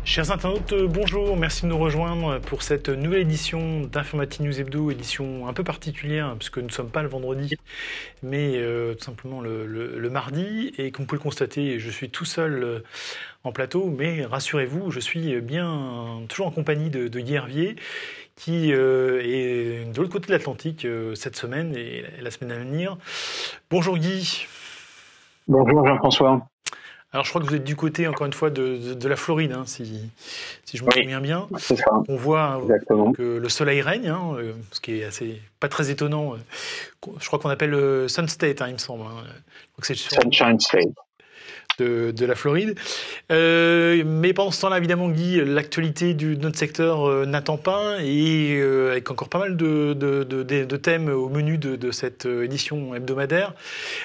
Chers internautes, bonjour, merci de nous rejoindre pour cette nouvelle édition d'Informatique News Hebdo, édition un peu particulière puisque nous ne sommes pas le vendredi, mais tout simplement le mardi. Et comme vous pouvez le constater, je suis tout seul en plateau, mais rassurez-vous, je suis bien toujours en compagnie de Guy Hervier, qui est de l'autre côté de l'Atlantique cette semaine et la semaine à venir. Bonjour Guy. Bonjour Jean-François. Alors je crois que vous êtes du côté, encore une fois, de la Floride, hein, si je me souviens bien. C'est ça. On voit Exactement. que le soleil règne, hein, ce qui est assez pas très étonnant. Je crois qu'on appelle Sun State, hein, il me semble. Hein. Donc c'est Sunshine State. De la Floride. Mais pendant ce temps-là, évidemment, Guy, l'actualité de notre secteur n'attend pas, et avec encore pas mal de thèmes au menu de cette édition hebdomadaire.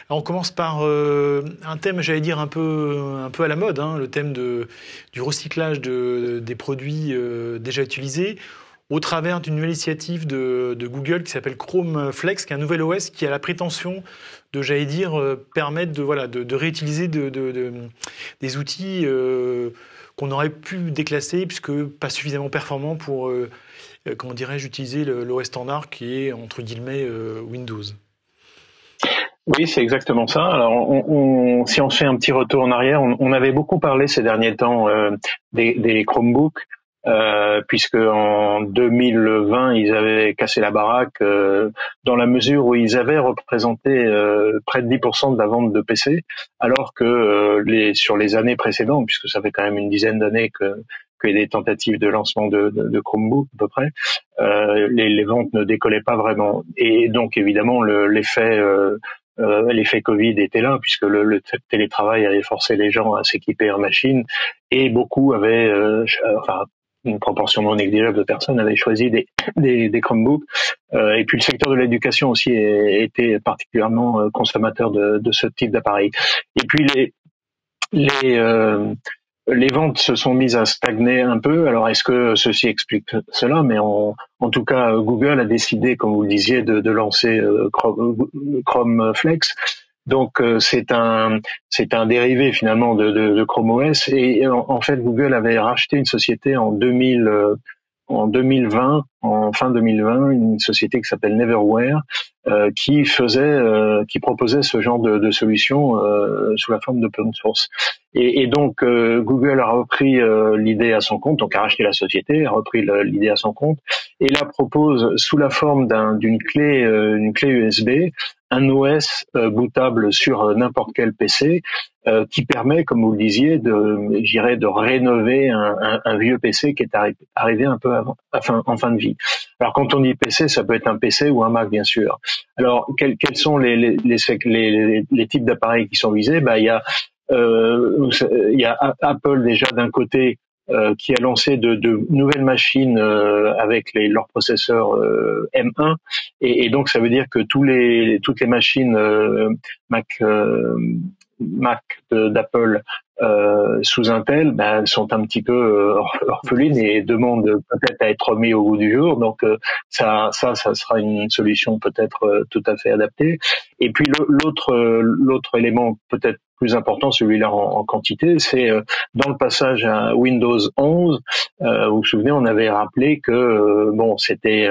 Alors, on commence par un thème, j'allais dire, un peu à la mode, hein, le thème du recyclage des produits déjà utilisés, au travers d'une nouvelle initiative de Google qui s'appelle Chrome Flex, qui est un nouvel OS qui a la prétention de, j'allais dire, permettre de réutiliser des outils qu'on aurait pu déclasser puisque pas suffisamment performants pour, comment dirais-je, utiliser l'OS standard qui est, entre guillemets, Windows. Oui, c'est exactement ça. Alors, si on fait un petit retour en arrière, on avait beaucoup parlé ces derniers temps des Chromebooks, puisque en 2020 ils avaient cassé la baraque dans la mesure où ils avaient représenté près de 10% de la vente de PC, alors que sur les années précédentes, puisque ça fait quand même une dizaine d'années que y a des tentatives de lancement de Chromebook à peu près, les ventes ne décollaient pas vraiment. Et donc évidemment l'effet Covid était là, puisque le télétravail avait forcé les gens à s'équiper en machine, et beaucoup avaient, une proportion non négligeable de personnes avaient choisi des Chromebooks. Et puis le secteur de l'éducation aussi était particulièrement consommateur de ce type d'appareil. Et puis les ventes se sont mises à stagner un peu. Alors, est-ce que ceci explique cela? Mais en tout cas, Google a décidé, comme vous le disiez, de lancer Chrome Flex. Donc, c'est un dérivé finalement de Chrome OS. Et en fait, Google avait racheté une société en 2020, en fin 2020, une société qui s'appelle Neverware, qui proposait ce genre de solution sous la forme d'open source. Et donc Google a repris l'idée à son compte, donc a racheté la société, a repris l'idée à son compte, et la propose sous la forme d'une clé USB, un OS bootable sur n'importe quel PC, qui permet, comme vous le disiez, de rénover un vieux PC qui est arrivé un peu en fin de vie. Alors quand on dit PC, ça peut être un PC ou un Mac, bien sûr. Alors quels sont les types d'appareils qui sont visés? Il y a Apple déjà d'un côté, qui a lancé de nouvelles machines avec leurs processeurs M1, et donc ça veut dire que toutes les machines Mac d'Apple sous Intel, elles sont un petit peu orphelines et demandent peut-être à être mis au goût du jour. Donc ça sera une solution peut-être tout à fait adaptée. Et puis l'autre élément peut-être plus important, celui-là en quantité, c'est dans le passage à Windows 11. Vous vous souvenez, on avait rappelé que c'était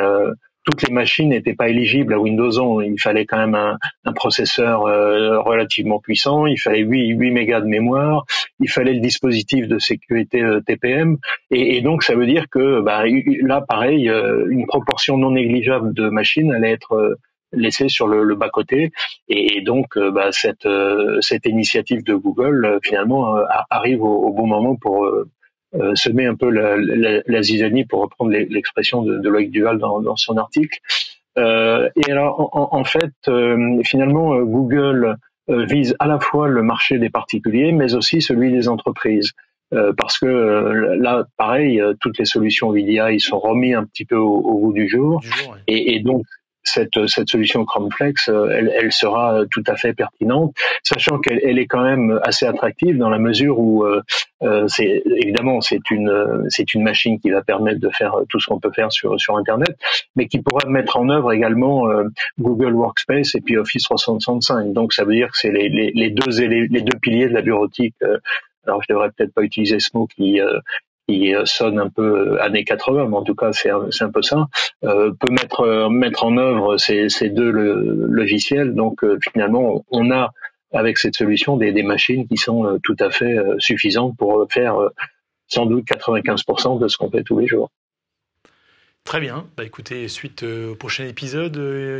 toutes les machines n'étaient pas éligibles à Windows 11. Il fallait quand même un processeur relativement puissant, il fallait 8 mégas de mémoire, il fallait le dispositif de sécurité TPM, et donc ça veut dire que là, pareil, une proportion non négligeable de machines allait être laissée sur le bas-côté, et donc cette initiative de Google finalement arrive au bon moment pour semer un peu la zizanie, pour reprendre l'expression de Loïc Duval dans son article. Et alors, en fait, finalement, Google vise à la fois le marché des particuliers, mais aussi celui des entreprises. Parce que là, pareil, toutes les solutions VDI sont remises un petit peu au goût du jour. Ouais. Et donc, cette solution ChromeFlex, elle sera tout à fait pertinente, sachant qu'elle est quand même assez attractive dans la mesure où c'est une machine qui va permettre de faire tout ce qu'on peut faire sur Internet, mais qui pourra mettre en œuvre également Google Workspace et puis Office 365. Donc ça veut dire que c'est les deux piliers de la bureautique. Alors je devrais peut-être pas utiliser ce mot qui qui sonne un peu années 80, mais en tout cas c'est un peu ça, peut mettre en œuvre ces deux logiciels. Donc finalement, on a avec cette solution des machines qui sont tout à fait suffisantes pour faire sans doute 95% de ce qu'on fait tous les jours. Très bien. Bah, écoutez, suite au prochain épisode,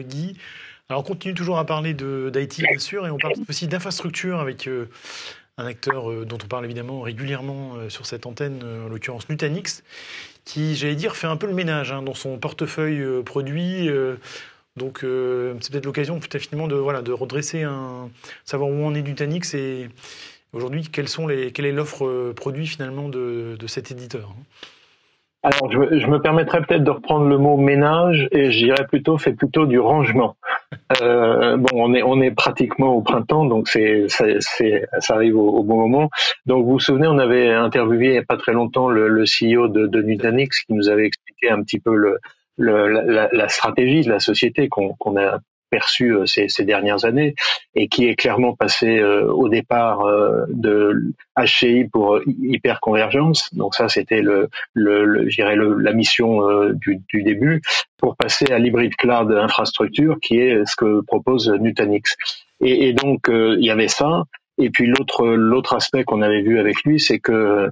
Guy. Alors, on continue toujours à parler d'IT, bien sûr, et on parle aussi d'infrastructure avec un acteur dont on parle évidemment régulièrement sur cette antenne, en l'occurrence Nutanix, qui, j'allais dire, fait un peu le ménage dans son portefeuille produit. Donc, c'est peut-être l'occasion, finalement, de redresser savoir où en est Nutanix et aujourd'hui, quelle est l'offre produit finalement de cet éditeur. Alors, je me permettrais peut-être de reprendre le mot ménage et je dirais fait plutôt du rangement. Bon, on est pratiquement au printemps, donc ça arrive au bon moment. Donc, vous vous souvenez, on avait interviewé il n'y a pas très longtemps le CEO de Nutanix qui nous avait expliqué un petit peu la stratégie de la société qu'on a perçue ces dernières années et qui est clairement passé au départ de HCI pour hyperconvergence. Donc ça, c'était je dirais la mission du début, pour passer à l'hybrid cloud infrastructure, qui est ce que propose Nutanix. Et donc il y avait ça. Et puis l'autre aspect qu'on avait vu avec lui, c'est que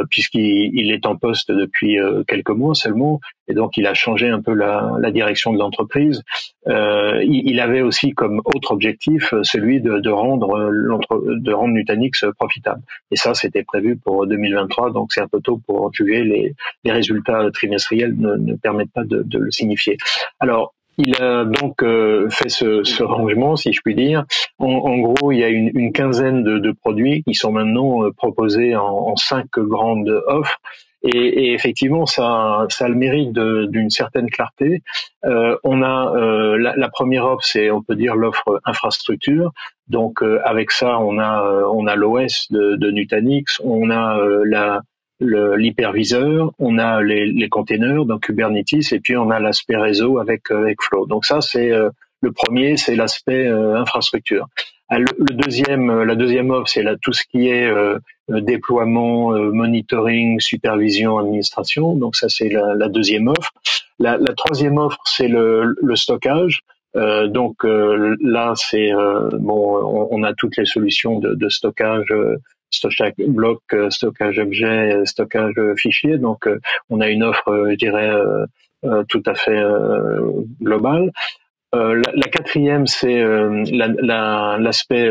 puisqu'il est en poste depuis quelques mois seulement, et donc il a changé un peu la direction de l'entreprise, il avait aussi comme autre objectif celui de rendre Nutanix profitable. Et ça, c'était prévu pour 2023, donc c'est un peu tôt pour juger. Les résultats trimestriels ne permettent pas de le signifier. Alors, il a donc fait ce rangement, si je puis dire. En gros, il y a une quinzaine de produits qui sont maintenant proposés en 5 grandes offres. Et effectivement, ça a le mérite d'une certaine clarté. On a la première offre, c'est, on peut dire, l'offre infrastructure. Donc avec ça, on a l'OS de Nutanix, on a l'hyperviseur, on a les containers, donc Kubernetes, et puis on a l'aspect réseau avec Flow. Donc ça, c'est le premier, c'est l'aspect infrastructure. La deuxième offre, c'est tout ce qui est déploiement, monitoring, supervision, administration. Donc ça, c'est la deuxième offre. La troisième offre, c'est le stockage. Donc là, c'est on a toutes les solutions de stockage. Stockage bloc, stockage objet, stockage fichier. Donc, on a une offre, je dirais, tout à fait globale. La quatrième, c'est l'aspect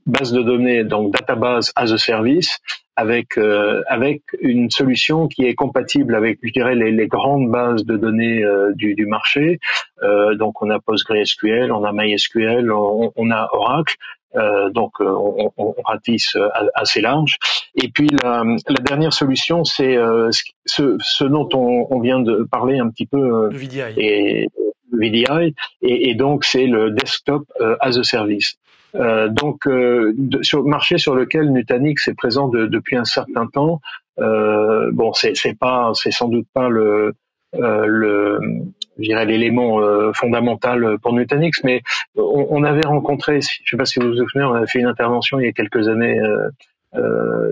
base de données, donc database as a service, avec une solution qui est compatible avec, je dirais, les grandes bases de données du marché. Donc, on a PostgreSQL, on a MySQL, on a Oracle. Donc on ratisse assez large. Et puis la dernière solution, c'est ce dont on vient de parler un petit peu, le VDI. et VDI, et donc c'est le desktop as a service. Donc sur le marché sur lequel Nutanix est présent depuis un certain temps. Bon, c'est sans doute pas je dirais l'élément fondamental pour Nutanix, mais on avait rencontré, je ne sais pas si vous vous souvenez, on avait fait une intervention il y a quelques années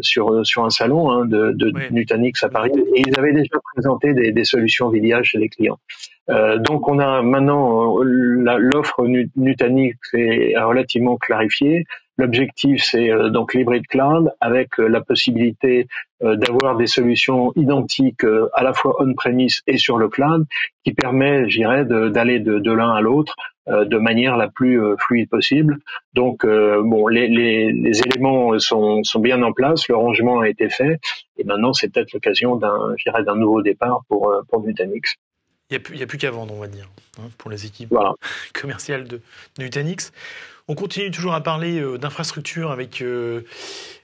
sur un salon de oui, Nutanix à Paris, et ils avaient déjà présenté des solutions VDI chez les clients. Donc on a maintenant l'offre Nutanix est relativement clarifiée. L'objectif, c'est donc l'hybrid cloud avec la possibilité d'avoir des solutions identiques à la fois on-premise et sur le cloud, qui permet, je dirais, d'aller de l'un à l'autre de manière la plus fluide possible. Donc, les éléments sont bien en place, le rangement a été fait, et maintenant c'est peut-être l'occasion d'un nouveau départ pour Nutanix. Il n'y a plus qu'à vendre, on va dire, pour les équipes commerciales de Nutanix. On continue toujours à parler d'infrastructure avec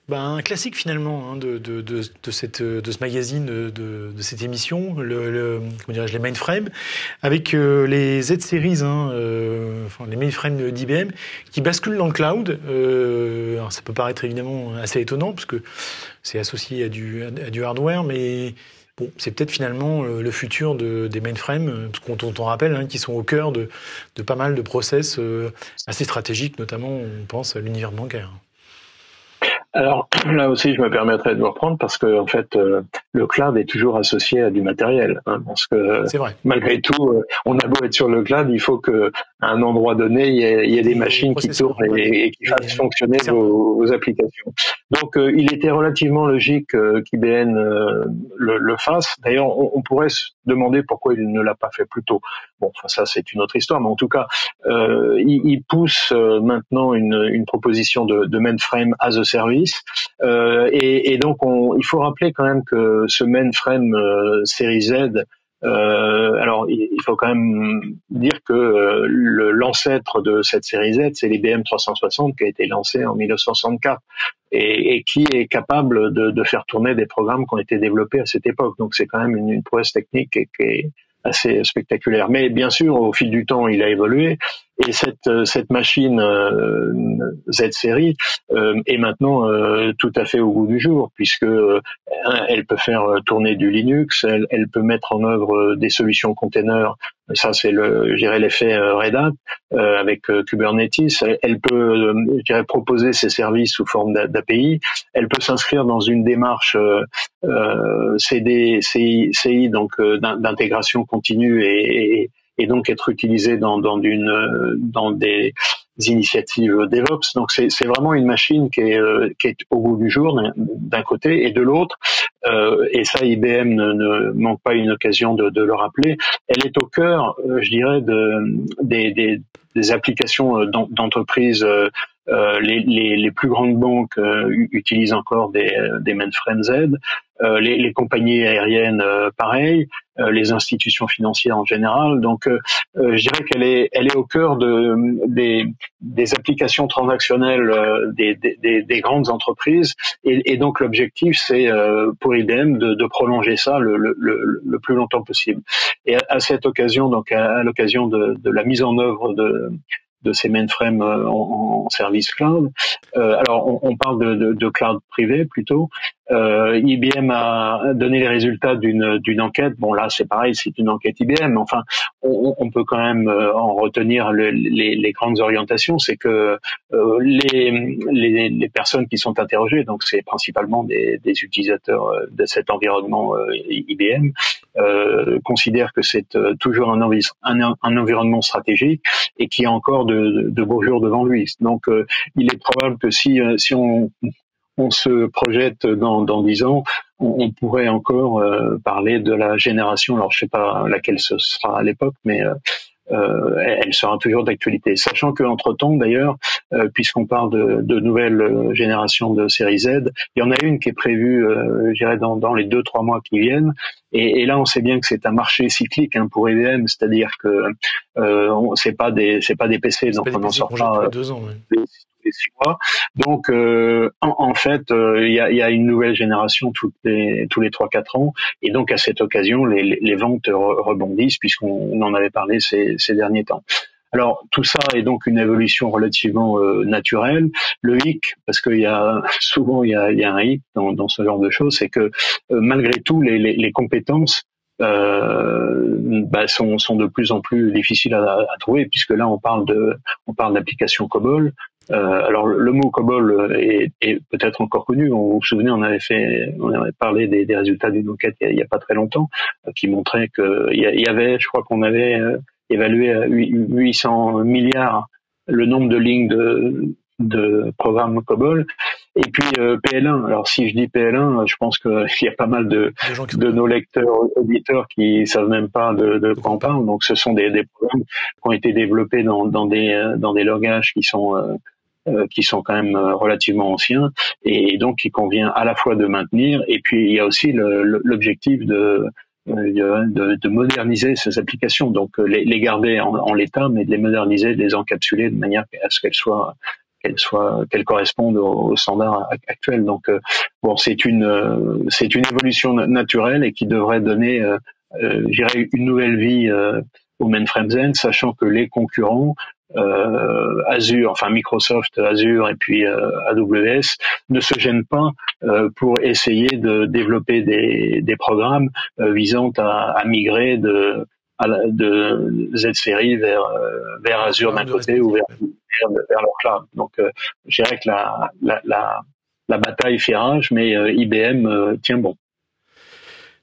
un classique finalement de ce magazine, de cette émission, comment dirais-je, les mainframes, avec les Z-Series, les mainframes d'IBM, qui basculent dans le cloud. Alors ça peut paraître évidemment assez étonnant, parce que c'est associé à du hardware, mais bon, c'est peut-être finalement le futur des mainframes, dont on rappelle, qui sont au cœur de pas mal de process assez stratégiques, notamment on pense à l'univers bancaire. Alors là aussi, je me permettrai de vous reprendre parce que en fait, le cloud est toujours associé à du matériel, hein, parce que C'est vrai. malgré tout, on a beau être sur le cloud, il faut que à un endroit donné, il y ait des machines qui tournent et qui fassent fonctionner vos applications. Donc, il était relativement logique qu'IBM le fasse. D'ailleurs, on pourrait se demander pourquoi il ne l'a pas fait plus tôt. Bon, enfin, ça, c'est une autre histoire, mais en tout cas, il pousse maintenant une proposition de mainframe as a service. Et donc, il faut rappeler quand même que ce mainframe série Z, alors, il faut quand même dire que l'ancêtre de cette série Z, c'est l'IBM 360 qui a été lancé en 1964 et qui est capable de faire tourner des programmes qui ont été développés à cette époque. Donc, c'est quand même une prouesse technique qui est assez spectaculaire. Mais bien sûr, au fil du temps, il a évolué et cette machine Z série est maintenant tout à fait au goût du jour, puisque elle peut faire tourner du Linux, elle peut mettre en œuvre des solutions containers. Ça, c'est je dirais l'effet Red Hat avec Kubernetes. Elle peut, je dirais, proposer ses services sous forme d'API. Elle peut s'inscrire dans une démarche CI, donc d'intégration continue et donc être utilisée dans des initiatives DevOps. Donc c'est vraiment une machine qui est au goût du jour d'un côté, et de l'autre, et ça IBM ne manque pas une occasion de le rappeler, elle est au cœur, je dirais, des applications d'entreprise. Les plus grandes banques utilisent encore des mainframes Z, les compagnies aériennes pareil, les institutions financières en général. Donc je dirais qu'elle est au cœur des applications transactionnelles des grandes entreprises, et donc l'objectif c'est pour IBM de prolonger ça le plus longtemps possible. Et à cette occasion, donc à l'occasion de la mise en œuvre de ces mainframes en service cloud. Alors, on parle de cloud privé plutôt. IBM a donné les résultats d'une enquête. Bon, là, c'est pareil, c'est une enquête IBM. Mais enfin, on peut quand même en retenir les grandes orientations. C'est que les personnes qui sont interrogées, donc c'est principalement des utilisateurs de cet environnement IBM, considèrent que c'est toujours un environnement stratégique et qui a encore de beaux jours devant lui. Donc, il est probable que si on se projette dans 10 ans, on pourrait encore parler de la génération. Alors, je sais pas laquelle ce sera à l'époque, mais elle sera toujours d'actualité. Sachant que entre-temps, d'ailleurs, puisqu'on parle de nouvelles générations de série Z, il y en a une qui est prévue, je dirais, dans les 2-3 mois qui viennent. Et là, on sait bien que c'est un marché cyclique pour IBM, c'est-à-dire que c'est pas des PC, donc on n'en sort pas 2 ans. Ouais. Les 6 mois. Donc, en fait, il y a une nouvelle génération tous les 3-4 ans, et donc à cette occasion, les ventes rebondissent, puisqu'on en avait parlé ces derniers temps. Alors, tout ça est donc une évolution relativement naturelle. Le hic, parce qu'il y a souvent il y a un hic dans ce genre de choses, c'est que malgré tout, les compétences sont de plus en plus difficiles à trouver, puisque là on parle d'applications COBOL. Alors le mot COBOL est peut-être encore connu. Vous vous souvenez, on avait parlé des résultats d'une enquête il y a pas très longtemps, qui montrait que il y avait, je crois qu'on avait évalué à 800 milliards le nombre de lignes de programmes COBOL. Et puis PL1. Alors si je dis PL1, je pense qu'il y a pas mal de nos lecteurs auditeurs qui savent même pas de quoi on parle. Donc ce sont des programmes qui ont été développés dans des langages qui sont quand même relativement anciens, et donc il convient à la fois de maintenir, et puis il y a aussi l'objectif de moderniser ces applications, donc les garder en l'état, mais de les moderniser, de les encapsuler de manière à ce qu'elles correspondent aux standards actuels. Donc bon, c'est une évolution naturelle, et qui devrait donner je dirais une nouvelle vie au mainframe Zen, sachant que les concurrents Azure, enfin Microsoft Azure et puis AWS ne se gênent pas pour essayer de développer des programmes visant à migrer de Z-Series vers Azure d'un côté, ou vers leur cloud. Donc je dirais que la bataille fait rage, mais IBM tient bon.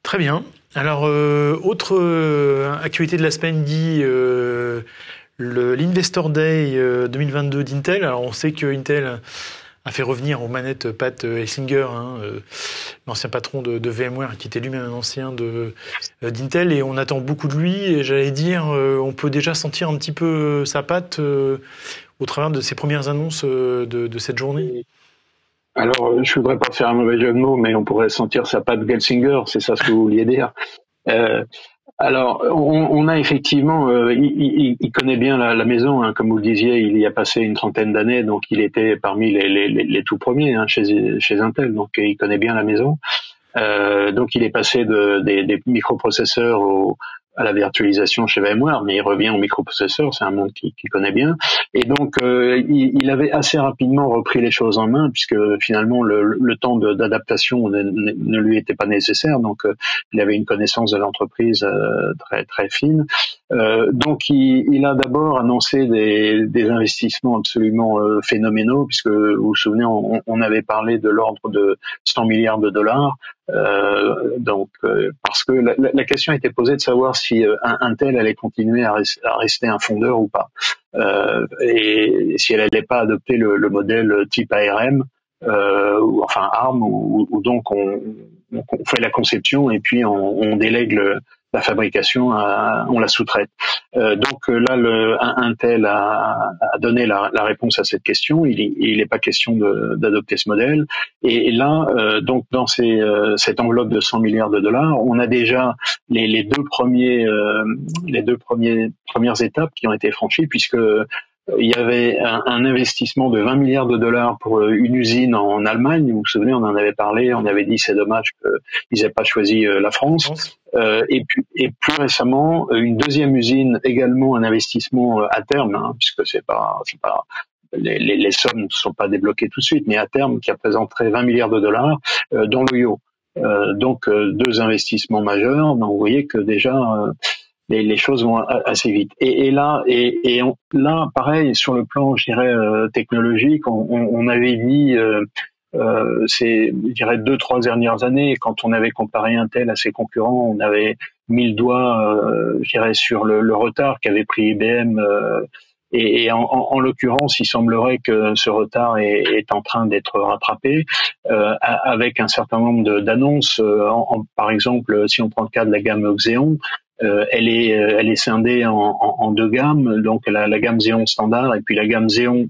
Très bien. Alors, autre actualité de la semaine, Guy, l'Investor Day 2022 d'Intel. Alors, on sait que Intel a fait revenir aux manettes Pat Gelsinger, l'ancien patron de VMware, qui était lui-même un ancien d'Intel, et on attend beaucoup de lui. Et j'allais dire, on peut déjà sentir un petit peu sa patte au travers de ses premières annonces de cette journée. Alors, je voudrais pas faire un mauvais jeu de mots, mais on pourrait sentir sa patte Gelsinger, c'est ça ce que vous vouliez dire. Euh, Alors, on a effectivement, il connaît bien la maison, hein, comme vous le disiez, il y a passé une trentaine d'années, donc il était parmi les tout premiers chez Intel, donc il connaît bien la maison. Donc il est passé des microprocesseurs à la virtualisation chez VMware, mais il revient aux microprocesseurs, c'est un monde qu'il connaît bien. Et donc il avait assez rapidement repris les choses en main, puisque finalement le temps d'adaptation ne lui était pas nécessaire. Donc il avait une connaissance de l'entreprise très très fine. Donc il a d'abord annoncé des investissements absolument phénoménaux, puisque vous vous souvenez, on avait parlé de l'ordre de 100 milliards de dollars. Parce que la question était posée de savoir si Intel allait continuer à rester un fondeur ou pas, et si elle allait pas adopter le modèle type ARM, ou enfin ARM, où donc on fait la conception et puis on délègue la fabrication, on la sous-traite. Donc là, Intel a donné la réponse à cette question. Il n'est pas question d'adopter ce modèle. Et là, donc dans cette enveloppe de 100 milliards de dollars, on a déjà les premières étapes qui ont été franchies, puisque il y avait un investissement de 20 milliards de dollars pour une usine en Allemagne. Vous vous souvenez, on en avait parlé, on avait dit c'est dommage qu'ils n'aient pas choisi la France. Et plus récemment, une deuxième usine, également un investissement à terme, hein, puisque c'est pas les sommes ne sont pas débloquées tout de suite, mais à terme, qui représenterait 20 milliards de dollars dans l'Ohio. Donc deux investissements majeurs. Donc vous voyez que déjà les choses vont assez vite. Et là, là, pareil, sur le plan, je dirais, technologique, on avait dit, je dirais, 2-3 dernières années, quand on avait comparé Intel à ses concurrents, on avait mis le doigt, je dirais, sur le retard qu'avait pris IBM. Et en l'occurrence, il semblerait que ce retard est en train d'être rattrapé avec un certain nombre d'annonces. Par exemple, si on prend le cas de la gamme Xeon, elle est scindée en deux gammes, donc la gamme Xeon standard et puis la gamme Xeon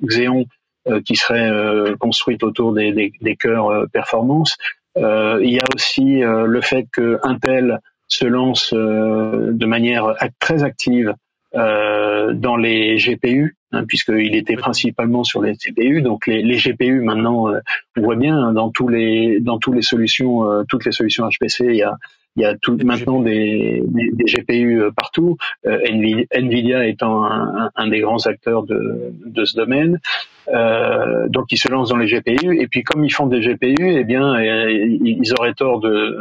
qui serait construite autour des cœurs performance. Il y a aussi le fait que Intel se lance de manière très active dans les GPU, hein, puisqu'il était principalement sur les CPU. Donc les GPU maintenant, on voit bien hein, dans toutes les solutions, toutes les solutions HPC, il y a maintenant des GPU partout. Nvidia étant un des grands acteurs de ce domaine. Donc ils se lancent dans les GPU et puis comme ils font des GPU, eh bien ils auraient tort de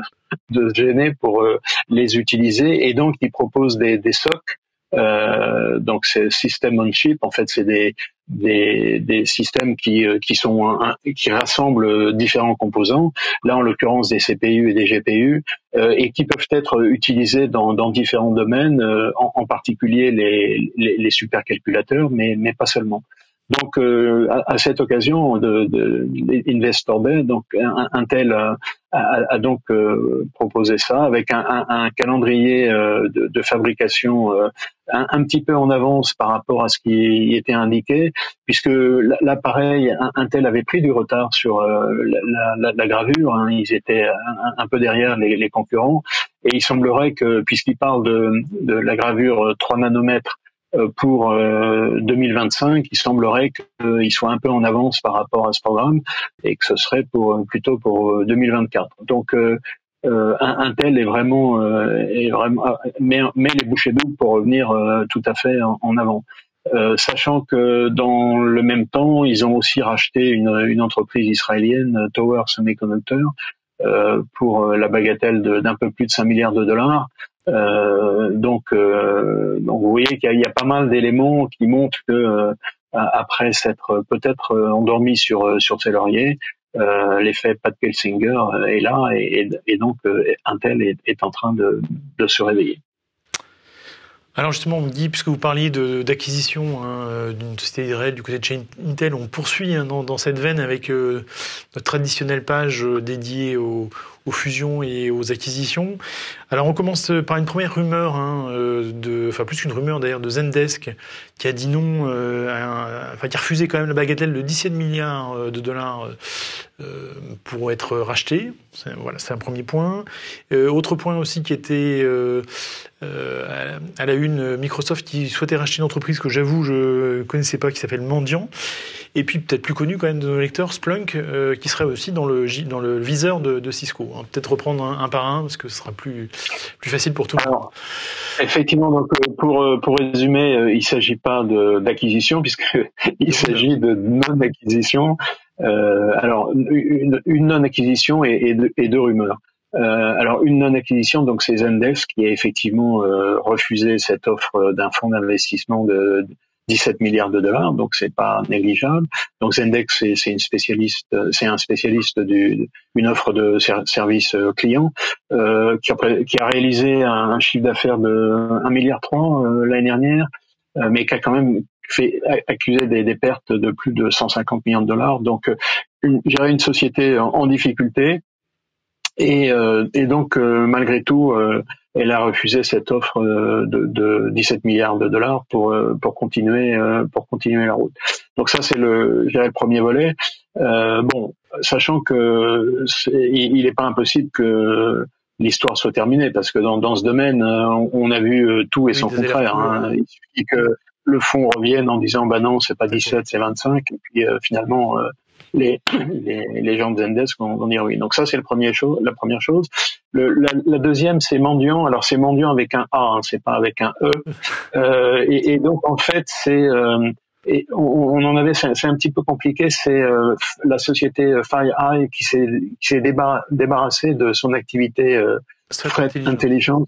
se gêner pour les utiliser et donc ils proposent des SoC. Donc c'est system on chip. En fait, c'est des systèmes qui rassemblent différents composants. Là, en l'occurrence, des CPU et des GPU, et qui peuvent être utilisés dans différents domaines, en particulier les supercalculateurs, mais pas seulement. Donc, à cette occasion de Investor Day, donc Intel a donc proposé ça avec un calendrier de fabrication un petit peu en avance par rapport à ce qui était indiqué, puisque l'appareil Intel avait pris du retard sur la gravure, hein, ils étaient un peu derrière les concurrents, et il semblerait que, puisqu'il parle de la gravure 3 nanomètres pour 2025, il semblerait qu'il soit un peu en avance par rapport à ce programme et que ce serait plutôt pour 2024. Donc Intel est vraiment met les bouchées doubles pour revenir tout à fait en avant. Sachant que dans le même temps, ils ont aussi racheté une entreprise israélienne, Tower Semiconductor, pour la bagatelle d'un peu plus de 5 milliards de dollars. Donc vous voyez qu'il y a pas mal d'éléments qui montrent que après s'être peut-être endormi sur ses lauriers, l'effet Pat Gelsinger est là et donc Intel est en train de se réveiller. Alors justement, on me dit, puisque vous parliez d'acquisition d'une société Israël du côté de chez Intel, on poursuit dans cette veine avec notre traditionnelle page dédiée aux fusions et aux acquisitions. Alors on commence par une première rumeur, enfin plus qu'une rumeur d'ailleurs, de Zendesk, qui a dit non, qui a refusé quand même la bagatelle de 17 milliards de dollars pour être racheté. C'est un premier point. Autre point aussi qui était à la une, Microsoft qui souhaitait racheter une entreprise que j'avoue je connaissais pas, qui s'appelle Mendiant. Et puis peut-être plus connu quand même de nos lecteurs, Splunk, qui serait aussi dans le viseur de Cisco. Peut-être reprendre un par un parce que ce sera plus facile pour tout le monde. Effectivement, donc pour résumer, il s'agit pas d'acquisition puisque il s'agit de non-acquisition. Alors une non-acquisition et deux rumeurs. Alors une non-acquisition, donc c'est Zendesk qui a effectivement refusé cette offre d'un fonds d'investissement de 17 milliards de dollars, donc c'est pas négligeable. Donc Zendesk c'est un spécialiste d'une offre de service client qui a réalisé un chiffre d'affaires de 1,3 milliard l'année dernière, mais qui a quand même fait accuser des pertes de plus de 150 millions de dollars. Donc gérer une société en difficulté. Et donc malgré tout, elle a refusé cette offre de 17 milliards de dollars pour continuer la route. Donc ça c'est le premier volet. Bon, sachant que il n'est pas impossible que l'histoire soit terminée parce que dans ce domaine, on a vu tout et son contraire. Il suffit que le fonds revienne en disant bah non, c'est pas 17, c'est 25, et puis finalement les gens de Zendesk vont dire oui. Donc ça c'est la première chose. La deuxième c'est Mendiant. Alors c'est Mendiant avec un A, c'est pas avec un E. Et donc en fait c'est et on en avait, c'est un petit peu compliqué. C'est la société FireEye qui s'est débarrassée de son activité Threat Intelligence.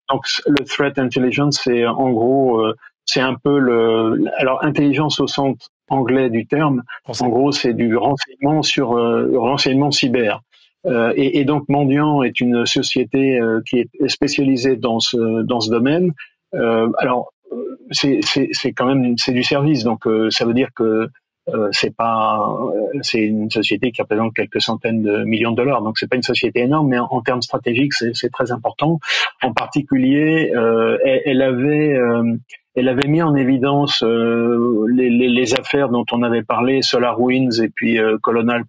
Donc le Threat Intelligence, c'est en gros, c'est un peu alors intelligence au sens anglais du terme. En gros, c'est du renseignement sur renseignement cyber. Et donc Mendiant est une société qui est spécialisée dans ce domaine. Alors c'est quand même c'est du service, donc ça veut dire que c'est une société qui représente quelques centaines de millions de dollars, donc c'est pas une société énorme, mais en termes stratégiques c'est très important. En particulier, elle avait mis en évidence les affaires dont on avait parlé, SolarWinds et puis Colonial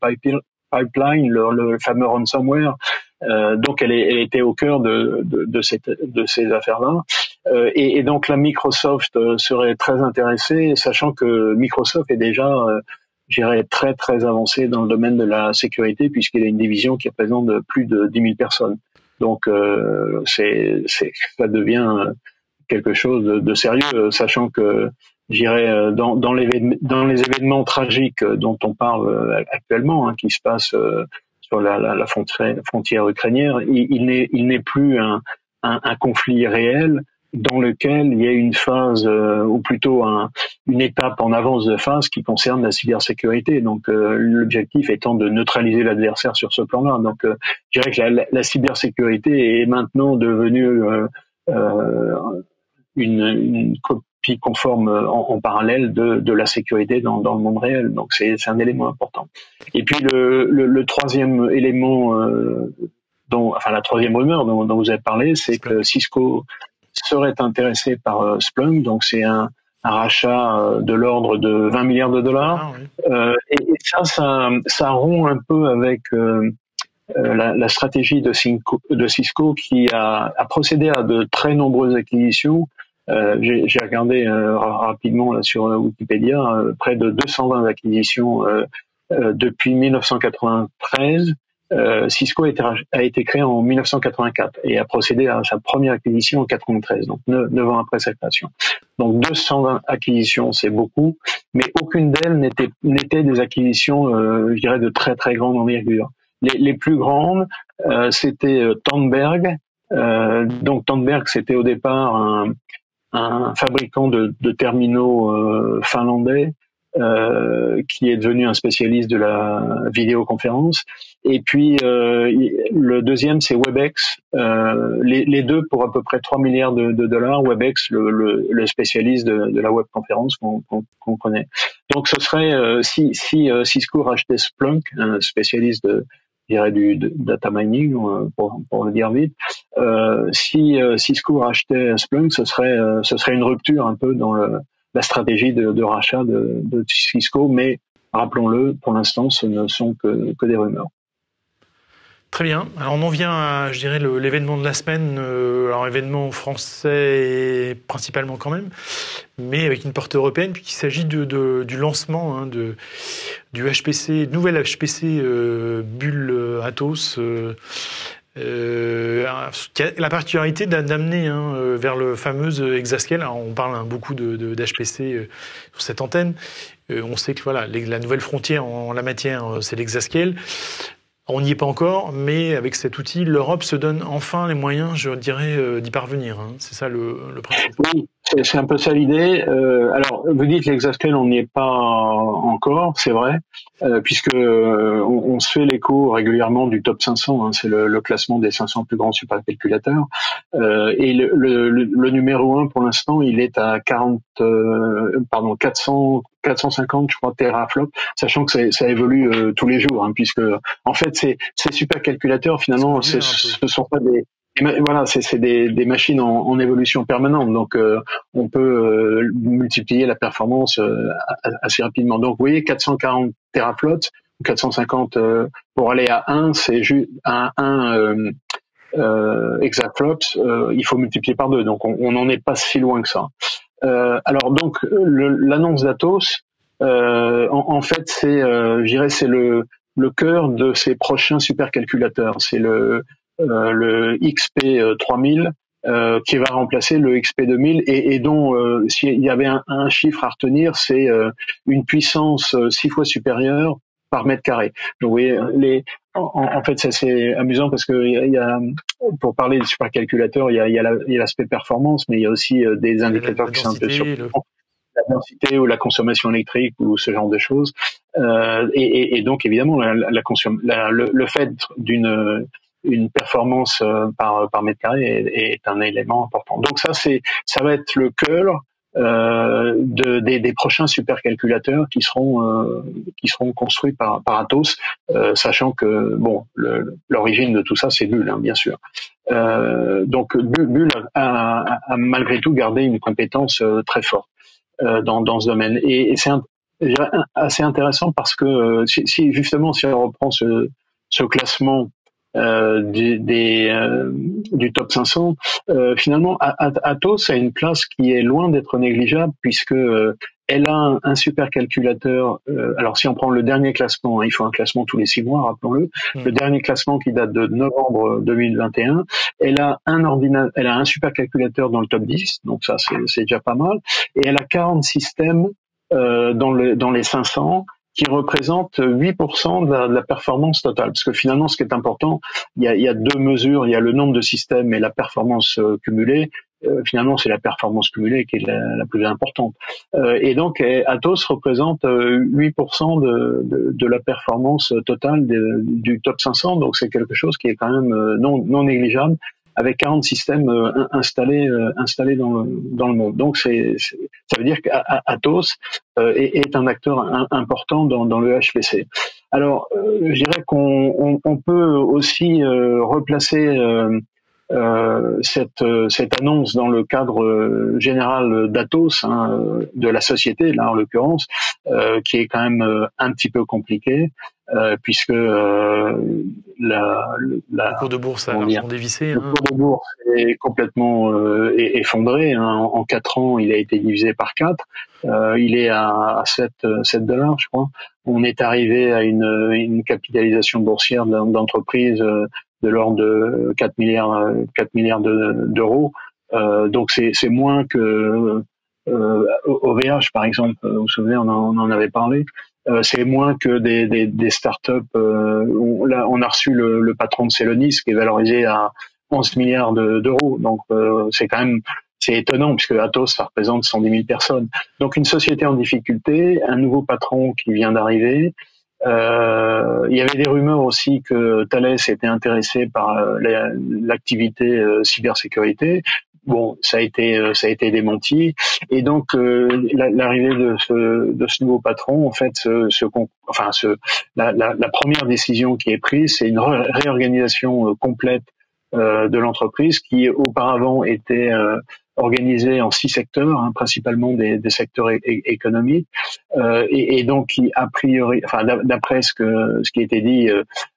Pipeline, le fameux ransomware. Donc elle était au cœur de ces affaires-là. Et donc la Microsoft serait très intéressée, sachant que Microsoft est déjà, je dirais, très très avancé dans le domaine de la sécurité, puisqu'il a une division qui représente plus de 10 000 personnes. Donc ça devient quelque chose de sérieux, sachant que, je dirais, dans les événements tragiques dont on parle actuellement, qui se passent sur la frontière ukrainienne, il n'est plus un conflit réel dans lequel il y a une phase, ou plutôt une étape en avance de phase qui concerne la cybersécurité. Donc l'objectif étant de neutraliser l'adversaire sur ce plan-là. Donc je dirais que la cybersécurité est maintenant devenue une copie conforme en parallèle de la sécurité dans le monde réel. Donc c'est un élément important. Et puis le troisième élément la troisième rumeur dont vous avez parlé, c'est que Cisco serait intéressé par Splunk. Donc c'est un rachat de l'ordre de 20 milliards de dollars. Et ça rompt un peu avec la stratégie de Cisco qui a procédé à de très nombreuses acquisitions. J'ai regardé rapidement là, sur Wikipédia, près de 220 acquisitions depuis 1993. Cisco a été créé en 1984 et a procédé à sa première acquisition en 93, donc 9 ans après sa création. Donc 220 acquisitions, c'est beaucoup, mais aucune d'elles n'était des acquisitions, je dirais, de très très grande envergure. Les plus grandes, c'était Tandberg. Donc Tandberg, c'était au départ un fabricant de terminaux finlandais qui est devenu un spécialiste de la vidéoconférence. Et puis le deuxième, c'est Webex. Les deux pour à peu près 3 milliards de dollars. Webex, le spécialiste de la webconférence qu'on connaît. Donc ce serait si Cisco rachetait Splunk, un spécialiste je dirais du data mining pour le dire vite. Si Cisco rachetait Splunk, ce serait une rupture un peu dans la stratégie de rachat de Cisco, mais rappelons-le, pour l'instant, ce ne sont que des rumeurs. Très bien. Alors on en vient à, je dirais, l'événement de la semaine. Alors événement français principalement quand même, mais avec une portée européenne, puisqu'il s'agit du lancement du HPC, nouvel HPC Bull Atos. Qui a la particularité d'amener vers le fameux exascale. Alors on parle beaucoup d'HPC sur cette antenne. On sait que voilà, la nouvelle frontière en la matière, c'est l'exascale. On n'y est pas encore, mais avec cet outil, l'Europe se donne enfin les moyens, je dirais, d'y parvenir. C'est ça le principe. Oui, c'est un peu ça l'idée. Alors, vous dites l'exascale, on n'y est pas encore, c'est vrai, puisque on se fait l'écho régulièrement du top 500. C'est le classement des 500 plus grands supercalculateurs. Et le numéro 1 pour l'instant, il est à 450, je crois, teraflops, sachant que ça évolue tous les jours, puisque en fait ces supercalculateurs finalement ce sont pas c'est des machines en évolution permanente, donc on peut multiplier la performance assez rapidement. Donc vous voyez 440 teraflops ou 450 pour aller à 1, c'est juste à 1 exaflops, il faut multiplier par 2, donc on n'en est pas si loin que ça. Alors donc l'annonce d'Atos, en fait c'est, je dirais, c'est le cœur de ces prochains supercalculateurs. C'est le XP 3000 qui va remplacer le XP 2000 et dont s'il y avait un chiffre à retenir, c'est une puissance 6 fois supérieure par mètre carré. Donc vous voyez, en fait, ça c'est amusant parce que il y a, pour parler de supercalculateur, il y a l'aspect performance, mais il y a aussi des indicateurs qui sont un peu sur la densité ou la consommation électrique ou ce genre de choses. Et donc évidemment, le fait une performance par mètre carré est un élément important. Donc ça va être le cœur des prochains supercalculateurs qui seront construits par Atos, sachant que bon, l'origine de tout ça c'est Bull, bien sûr. Donc Bull a malgré tout gardé une compétence très forte dans ce domaine, et c'est assez intéressant parce que si justement si on reprend ce classement du top 500, finalement Atos a une place qui est loin d'être négligeable, puisque elle a un supercalculateur. Alors si on prend le dernier classement, il faut un classement tous les 6 mois, rappelons-le. Le dernier classement qui date de novembre 2021, elle a un supercalculateur dans le top 10, donc ça c'est déjà pas mal, et elle a 40 systèmes dans les 500 qui représente 8% de la performance totale. Parce que finalement, ce qui est important, il y a 2 mesures, il y a le nombre de systèmes et la performance cumulée. Finalement, c'est la performance cumulée qui est la plus importante. Et donc, Atos représente 8% de la performance totale du top 500. Donc, c'est quelque chose qui est quand même non négligeable, avec 40 systèmes installés dans le monde. Donc ça veut dire qu'Atos est un acteur important dans le HPC. Alors je dirais qu'on peut aussi replacer cette annonce dans le cadre général d'Atos, de la société là en l'occurrence, qui est quand même un petit peu compliqué, puisque le cours de bourse a largement dévissé. Le cours de bourse est complètement effondré. En 4 ans, il a été divisé par 4. Il est à 7 dollars, je crois. On est arrivé à une capitalisation boursière d'entreprise de l'ordre de 4 milliards d'euros. Donc c'est moins que OVH, par exemple. Vous vous souvenez, on en avait parlé. C'est moins que des startups. Là, on a reçu le patron de Celonis qui est valorisé à 11 milliards d'euros. Donc c'est quand même c'est étonnant puisque Atos, ça représente 110 000 personnes. Donc une société en difficulté, un nouveau patron qui vient d'arriver. Il y avait des rumeurs aussi que Thales était intéressé par l'activité cybersécurité. Bon, ça a été démenti. Et donc l'arrivée de ce nouveau patron, en fait, la première décision qui est prise, c'est une réorganisation complète de l'entreprise qui auparavant était organisée en 6 secteurs, hein, principalement des secteurs économiques, et donc qui a priori, enfin d'après ce qui a été dit,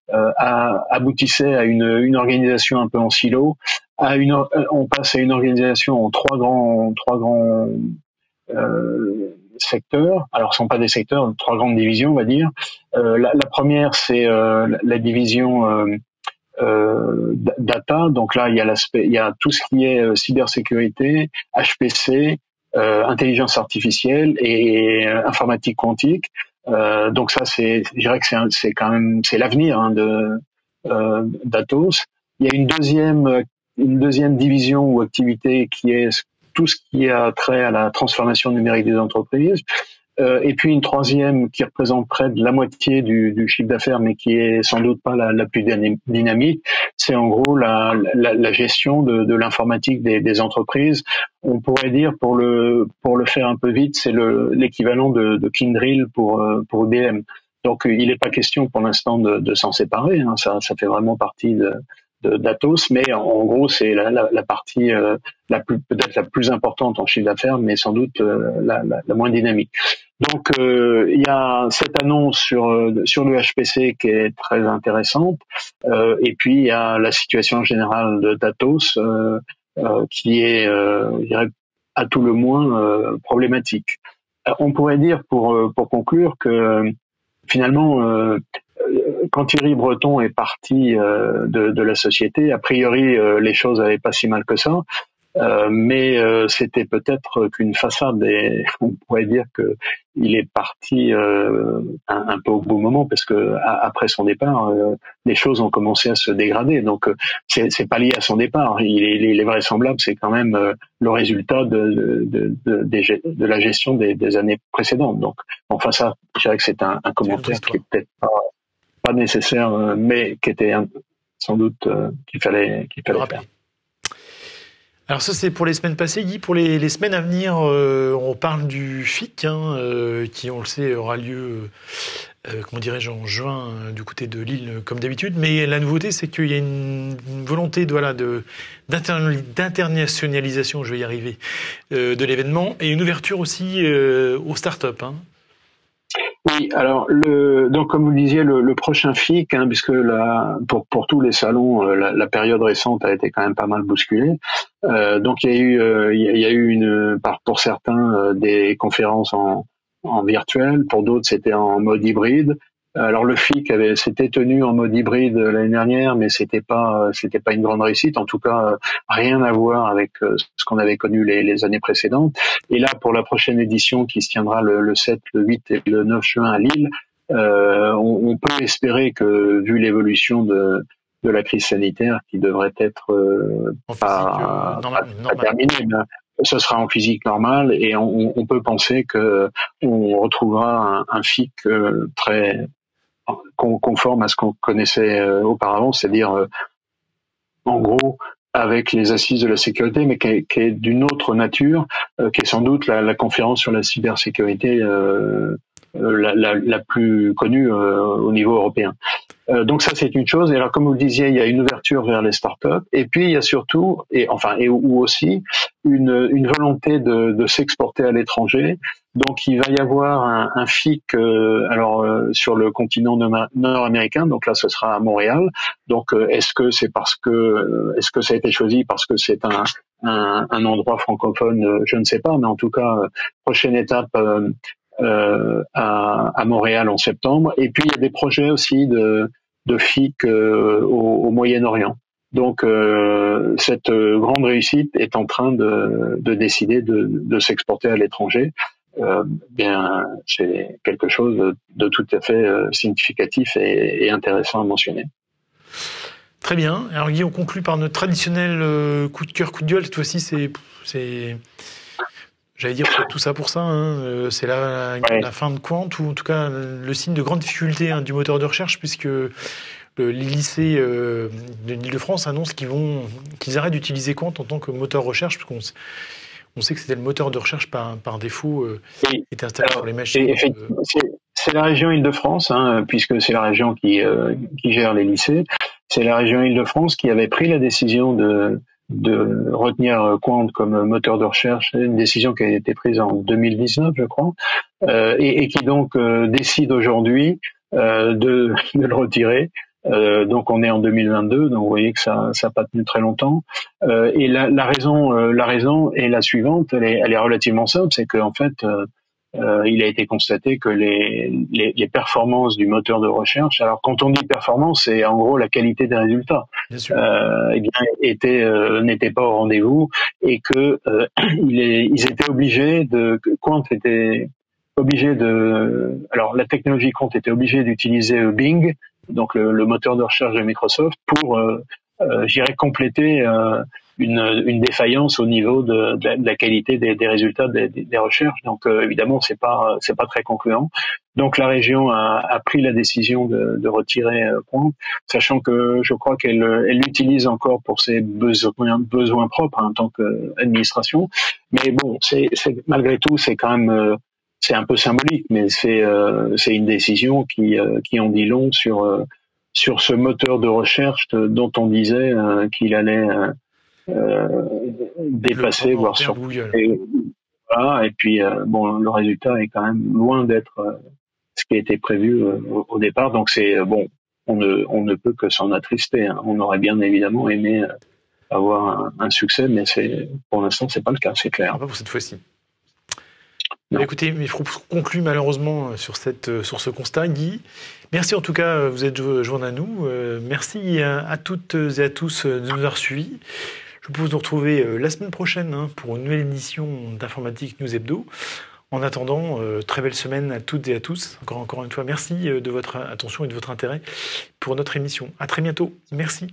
aboutissait à une organisation un peu en silo. On passe à une organisation en trois grands secteurs. Alors, ce sont pas des secteurs, 3 grandes divisions, on va dire. La première, c'est la division data. Donc là, il y a tout ce qui est cybersécurité, HPC, intelligence artificielle et informatique quantique. Donc ça, je dirais que c'est quand même, c'est l'avenir, hein, d'Atos. Il y a une deuxième division ou activité qui est tout ce qui a trait à la transformation numérique des entreprises. Et puis une troisième qui représente près de la moitié du chiffre d'affaires, mais qui est sans doute pas la plus dynamique, c'est en gros la gestion de l'informatique des entreprises. On pourrait dire, pour le faire un peu vite, c'est l'équivalent de Kyndryl pour IBM. Donc il n'est pas question pour l'instant de s'en séparer, hein. Ça fait vraiment partie d'Atos, mais en gros c'est la partie peut-être la plus importante en chiffre d'affaires, mais sans doute la moins dynamique. Donc il y a cette annonce sur le HPC qui est très intéressante, et puis il y a la situation générale d'Atos qui est, je dirais, à tout le moins problématique. On pourrait dire pour conclure que finalement quand Thierry Breton est parti de la société, a priori les choses n'allaient pas si mal que ça, mais c'était peut-être qu'une façade, et on pourrait dire que il est parti un peu au bon moment, parce que après son départ, les choses ont commencé à se dégrader. Donc c'est pas lié à son départ. Il est vraisemblable, c'est quand même le résultat de la gestion des années précédentes. Donc enfin ça, je dirais que c'est un commentaire qui est peut-être pas nécessaire, mais qui était sans doute qu'il fallait faire. Alors ça, c'est pour les semaines passées, Guy. Pour les semaines à venir, on parle du FIC, hein, qui, on le sait, aura lieu, comment dirais-je, en juin, du côté de Lille, comme d'habitude. Mais la nouveauté, c'est qu'il y a une volonté d'internationalisation, je vais y arriver, de l'événement, et une ouverture aussi aux startups, hein. Oui, alors donc comme vous le disiez, le prochain FIC, hein, puisque pour tous les salons, la période récente a été quand même pas mal bousculée. Donc il y a eu pour certains des conférences en virtuel, pour d'autres c'était en mode hybride. Alors le FIC s'était tenu en mode hybride l'année dernière, mais c'était pas une grande réussite. En tout cas, rien à voir avec ce qu'on avait connu les années précédentes. Et là, pour la prochaine édition qui se tiendra le 7, le 8 et le 9 juin à Lille, on peut espérer que, vu l'évolution de la crise sanitaire, qui devrait être pas terminée, mais ce sera en physique normale, et on peut penser que on retrouvera un FIC très conforme à ce qu'on connaissait auparavant, c'est-à-dire en gros avec les assises de la sécurité, mais qui est d'une autre nature, qui est sans doute la conférence sur la cybersécurité la plus connue au niveau européen. Donc ça, c'est une chose. Et alors, comme vous le disiez, il y a une ouverture vers les startups, et puis il y a surtout, ou aussi une volonté de s'exporter à l'étranger. Donc il va y avoir un FIC sur le continent nord-américain. Donc là, ce sera à Montréal. Donc est-ce que ça a été choisi parce que c'est un endroit francophone? Je ne sais pas, mais en tout cas, prochaine étape à Montréal en septembre. Et puis il y a des projets aussi de FIC au Moyen-Orient. Donc cette grande réussite est en train de décider de s'exporter à l'étranger. Bien, c'est quelque chose de tout à fait significatif et intéressant à mentionner. Très bien. Alors Guy, on conclut par notre traditionnel coup de cœur, coup de gueule. Cette fois-ci, c'est j'allais dire tout ça pour ça. Hein. C'est la fin de Quant, ou en tout cas le signe de grande difficulté du moteur de recherche, puisque les lycées de l'Île-de-France annoncent qu'ils arrêtent d'utiliser Quant en tant que moteur de recherche, parce qu'on sait que c'était le moteur de recherche par défaut qui était installé sur les machines. C'est la région Île-de-France, puisque c'est la région qui gère les lycées. C'est la région Île-de-France qui avait pris la décision de retenir Quant comme moteur de recherche, une décision qui a été prise en 2019, je crois, et qui donc décide aujourd'hui de le retirer. Donc on est en 2022, donc vous voyez que ça n'a pas tenu très longtemps. Et la raison est la suivante, elle est relativement simple, c'est qu'en fait il a été constaté que les performances du moteur de recherche, alors quand on dit performance, c'est en gros la qualité des résultats, n'étaient pas au rendez-vous, et que ils étaient obligés Quant était obligé alors la technologie Quant était obligée d'utiliser Bing, donc le moteur de recherche de Microsoft, pour compléter une défaillance au niveau de la qualité des résultats des recherches. Donc évidemment c'est pas très concluant. Donc la région a pris la décision de retirer Quant, sachant que je crois qu'elle l'utilise encore pour ses besoins propres en tant qu'administration. Mais bon, c'est malgré tout, c'est quand même c'est un peu symbolique, mais c'est une décision qui en dit long sur ce moteur de recherche dont on disait qu'il allait dépasser, voire sur Google. Et puis le résultat est quand même loin d'être ce qui a été prévu au départ. Donc c'est on ne peut que s'en attrister. On aurait bien évidemment aimé avoir un succès, mais pour l'instant c'est pas le cas, c'est clair. Pas pour cette fois-ci. Écoutez, il faut conclure malheureusement sur ce constat, Guy. Merci en tout cas, vous êtes joint à nous. Merci à toutes et à tous de nous avoir suivis. Je vous propose de nous retrouver la semaine prochaine pour une nouvelle émission d'Informatique News Hebdo. En attendant, très belle semaine à toutes et à tous. Encore une fois, merci de votre attention et de votre intérêt pour notre émission. À très bientôt. Merci.